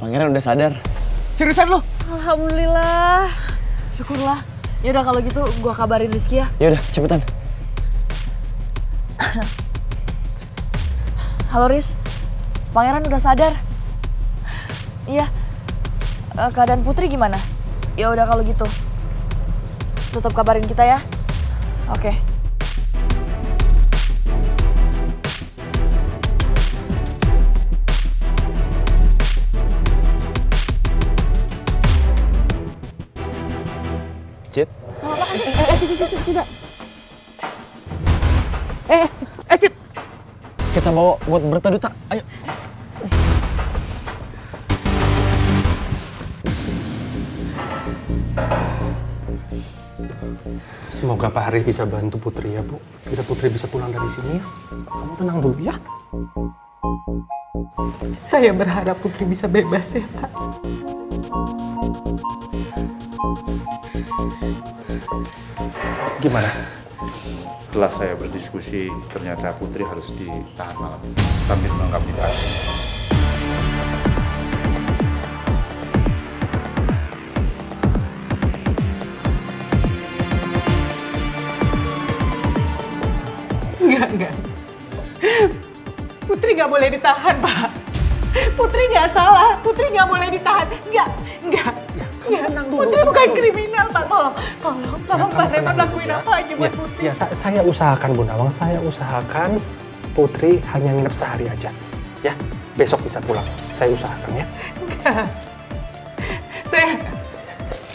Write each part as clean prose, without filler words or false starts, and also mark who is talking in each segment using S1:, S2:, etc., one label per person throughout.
S1: Pangeran udah sadar.
S2: Seriusan lo?
S3: Alhamdulillah. Syukurlah. Yaudah kalau gitu gua kabarin Rizky ya.
S1: Yaudah, cepetan.
S3: Halo Riz, Pangeran udah sadar. Iya. Keadaan Putri gimana? Ya udah kalau gitu. Tetap kabarin kita ya. Oke.
S1: Cid.
S2: Tidak. Cid.
S1: Kita bawa buat berteduh tak? Ayo.
S4: Semoga Pak Haris bisa bantu Putri ya, Bu. Biar Putri bisa pulang dari sini ya. Kamu tenang dulu ya.
S2: Saya berharap Putri bisa bebas ya, Pak.
S4: Gimana?
S5: Setelah saya berdiskusi, ternyata Putri harus ditahan malam sambil menganggap ditahan.
S2: Enggak. Putri nggak boleh ditahan, Pak. Putri nggak salah. Putri nggak boleh ditahan. Enggak. Putri bukan kriminal, Pak. Tolong Pak Reman lakuin apa aja buat Putri.
S4: Ya, saya usahakan, Bu Nawang. Saya usahakan Putri hanya nginep sehari aja. Ya, besok bisa pulang. Saya usahakan ya.
S2: Enggak.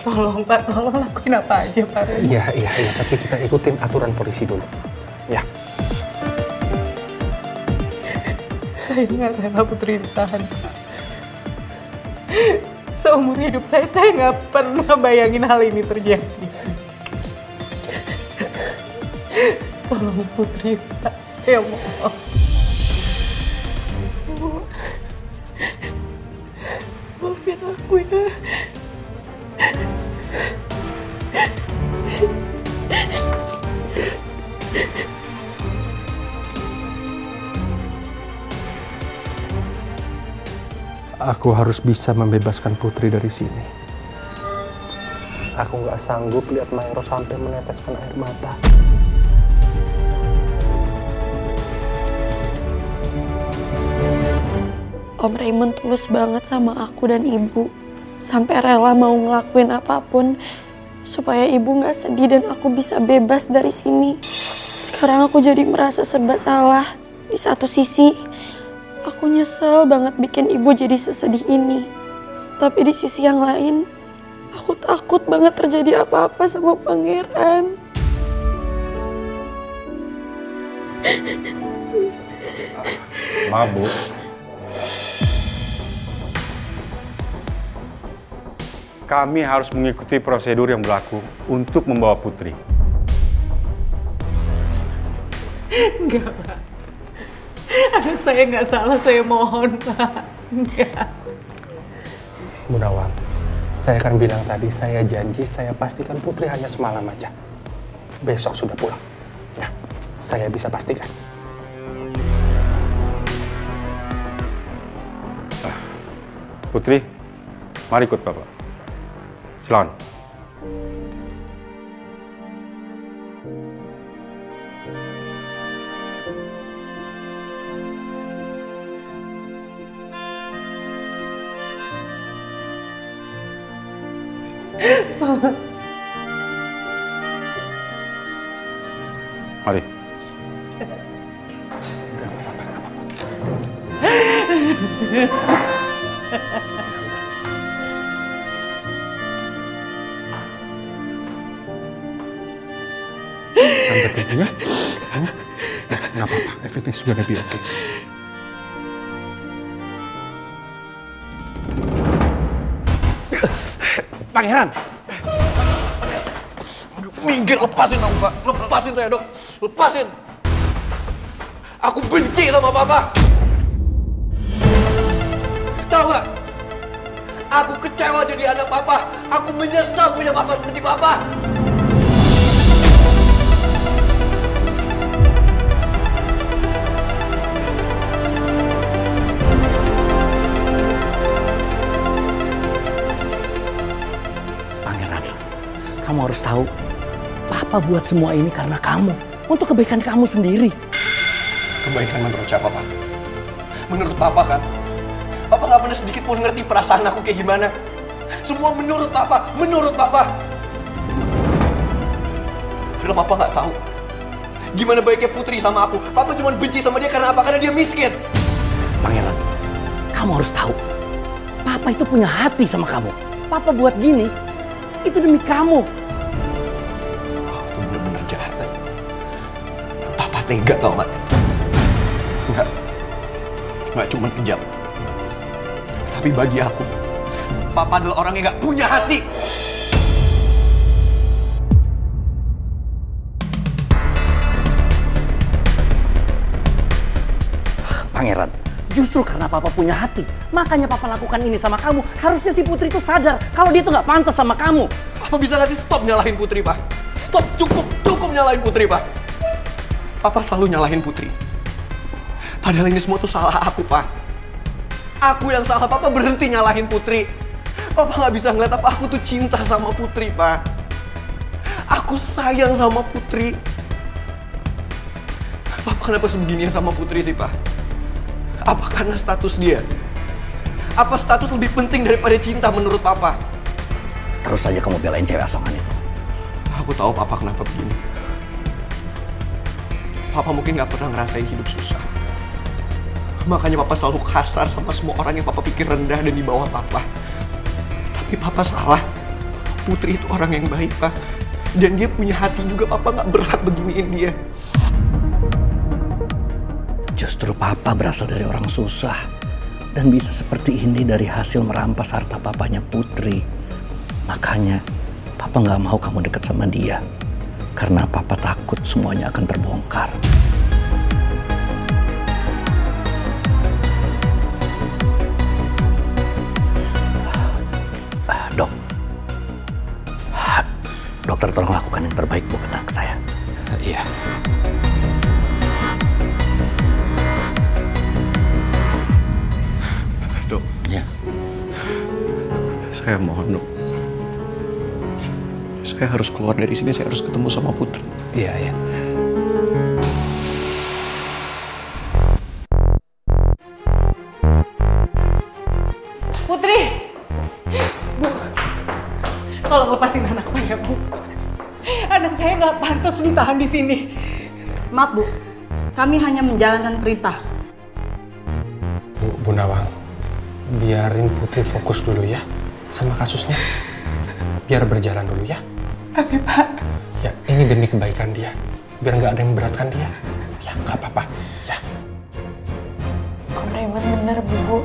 S2: Tolong Pak, tolong lakuin apa aja, Pak Reman.
S4: Iya. Tapi kita ikutin aturan polisi dulu. Ya.
S2: Saya nggak rela Putri ditahan, Pak. Seumur hidup saya nggak pernah bayangin hal ini terjadi. Tolong Putri, Pak. Saya mohon. Maafin aku ya.
S4: Aku harus bisa membebaskan Putri dari sini. Aku nggak sanggup lihat Maero sampai meneteskan air mata.
S6: Om Raymond tulus banget sama aku dan ibu. Sampai rela mau ngelakuin apapun supaya ibu nggak sedih dan aku bisa bebas dari sini. Sekarang aku jadi merasa serba salah. Di satu sisi, aku nyesel banget bikin ibu jadi sesedih ini. Tapi di sisi yang lain, aku takut banget terjadi apa-apa sama Pangeran.
S5: Maaf, Bu. Kami harus mengikuti prosedur yang berlaku untuk membawa Putri.
S2: Enggak, Pak. Anak saya nggak salah, saya mohon, Pak. Enggak.
S4: Bu Nawang, saya akan bilang tadi, saya janji saya pastikan Putri hanya semalam aja. Besok sudah pulang. Ya, saya bisa pastikan.
S5: Putri, mari ikut Bapak. Silakan. Mari.
S4: Santai dulu ya. Nggak apa-apa, everything's gonna be okay.
S1: Pangeran! Minggir, lepasin dong, Pak. Lepasin saya, Dok. Lepasin. Aku benci sama Papa. Tahu nggak? Aku kecewa jadi anak Papa. Aku menyesal punya Papa seperti Papa.
S7: harus tahu, Papa buat semua ini karena kamu. Untuk kebaikan kamu sendiri.
S1: Kebaikan menurut siapa, Pak? Menurut Papa kan? Papa nggak pernah sedikit pun ngerti perasaan aku kayak gimana. Semua menurut Papa, menurut Papa. Padahal Papa nggak tahu gimana baiknya Putri sama aku. Papa cuma benci sama dia karena apa? Karena dia miskin.
S7: Pangeran, kamu harus tahu, Papa itu punya hati sama kamu. Papa buat gini, itu demi kamu.
S1: Papa tuh bener-bener jahat. Papa tega tau gak? Nggak cuma kejam. Tapi bagi aku, Papa adalah orang yang nggak punya hati.
S7: Pangeran, justru karena Papa punya hati, makanya Papa lakukan ini sama kamu. Harusnya si Putri itu sadar kalau dia tuh nggak pantas sama kamu.
S1: Papa bisa nggak sih stop nyalahin Putri, Pak? Stop, cukup nyalahin Putri, Pak. Papa selalu nyalahin Putri. Padahal ini semua tuh salah aku, Pak. Aku yang salah. Papa berhenti nyalahin Putri. Papa nggak bisa ngeliat apa aku tuh cinta sama Putri, Pak. Aku sayang sama Putri. Papa kenapa sebegini sama Putri sih, Pak? Apa karena status dia? Apa status lebih penting daripada cinta menurut Papa?
S7: Terus saja kamu belain cewek asongan itu.
S1: Aku tahu Papa kenapa begini. Papa mungkin nggak pernah ngerasain hidup susah. Makanya Papa selalu kasar sama semua orang yang Papa pikir rendah dan di bawah Papa. Tapi Papa salah. Putri itu orang yang baik, Pak. Dan dia punya hati juga. Papa nggak berhak beginiin dia.
S7: Justru Papa berasal dari orang susah. Dan bisa seperti ini dari hasil merampas harta papanya Putri. Makanya Papa nggak mau kamu dekat sama dia. Karena Papa takut semuanya akan terbongkar. Dok, dokter tolong lakukan yang terbaik buat anak saya.
S1: Iya. Dok.
S7: Ya.
S1: Saya mohon, Dok. Saya harus keluar dari sini. Saya harus ketemu sama Putri.
S4: Iya, iya.
S2: Putri! Bu, tolong lepasin anak saya, Bu. Anak saya nggak pantas ditahan di sini.
S8: Maaf, Bu. Kami hanya menjalankan perintah.
S4: Bu Nawang, biarin Putri fokus dulu ya sama kasusnya. Biar berjalan dulu ya.
S2: Tapi Pak...
S4: Ya, ini demi kebaikan dia. Biar nggak ada yang memberatkan dia. Ya, nggak apa-apa. Ya.
S6: Om Raymond bener, Bu.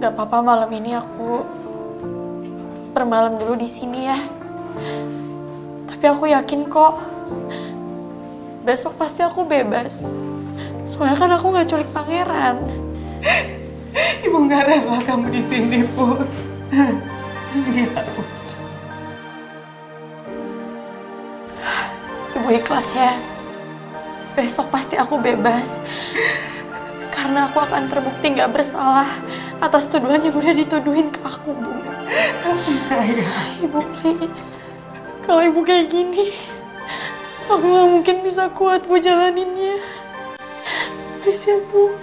S6: Gak apa-apa, malam ini aku bermalam dulu di sini ya. Tapi aku yakin kok besok pasti aku bebas. Soalnya kan aku nggak culik pangeran.
S2: Ibu nggak rela kamu di sini, Put. Iya, Bu.
S6: Ibu ikhlas ya. Besok pasti aku bebas. Karena aku akan terbukti nggak bersalah atas tuduhan yang udah dituduhin ke aku, Bu.
S2: Tapi saya...
S6: Ibu please. Kalau ibu kayak gini, aku nggak mungkin bisa kuat Bu jalaninnya. Please ya, Bu.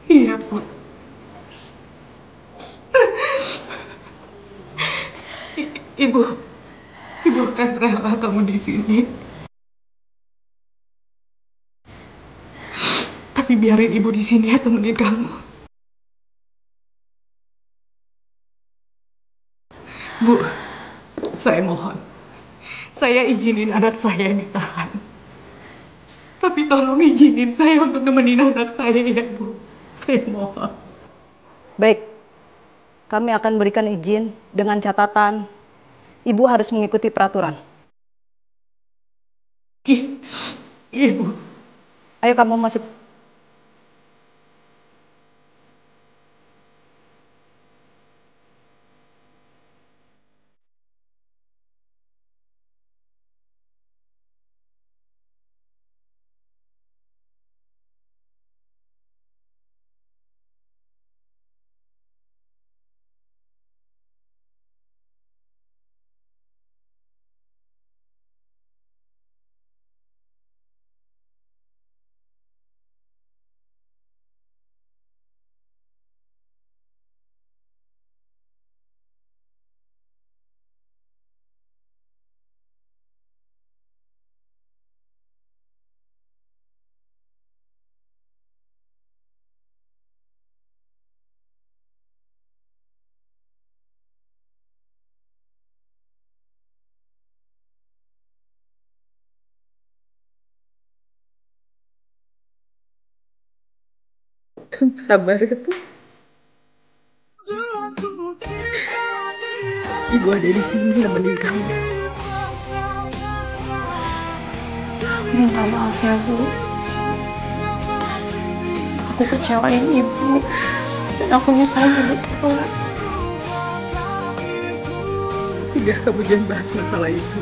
S2: Iya, Bu. Ibu akan rela kamu di sini. Tapi biarin Ibu di sini ya, temenin kamu. Bu, saya mohon. Saya izinin anak saya ditahan. Tapi tolong izinin saya untuk nemenin anak saya ya, Bu. Saya mohon.
S8: Baik, kami akan berikan izin dengan catatan Ibu harus mengikuti peraturan.
S2: Iya. Ibu, ayo kamu masuk. Kamu sabar ya, Bu. Ibu ada di sini nemenin kamu.
S6: Minta maaf ya, Bu. Aku kecewain Ibu. Dan aku nyusahin Ibu terus.
S2: Udah, kamu jangan bahas masalah itu.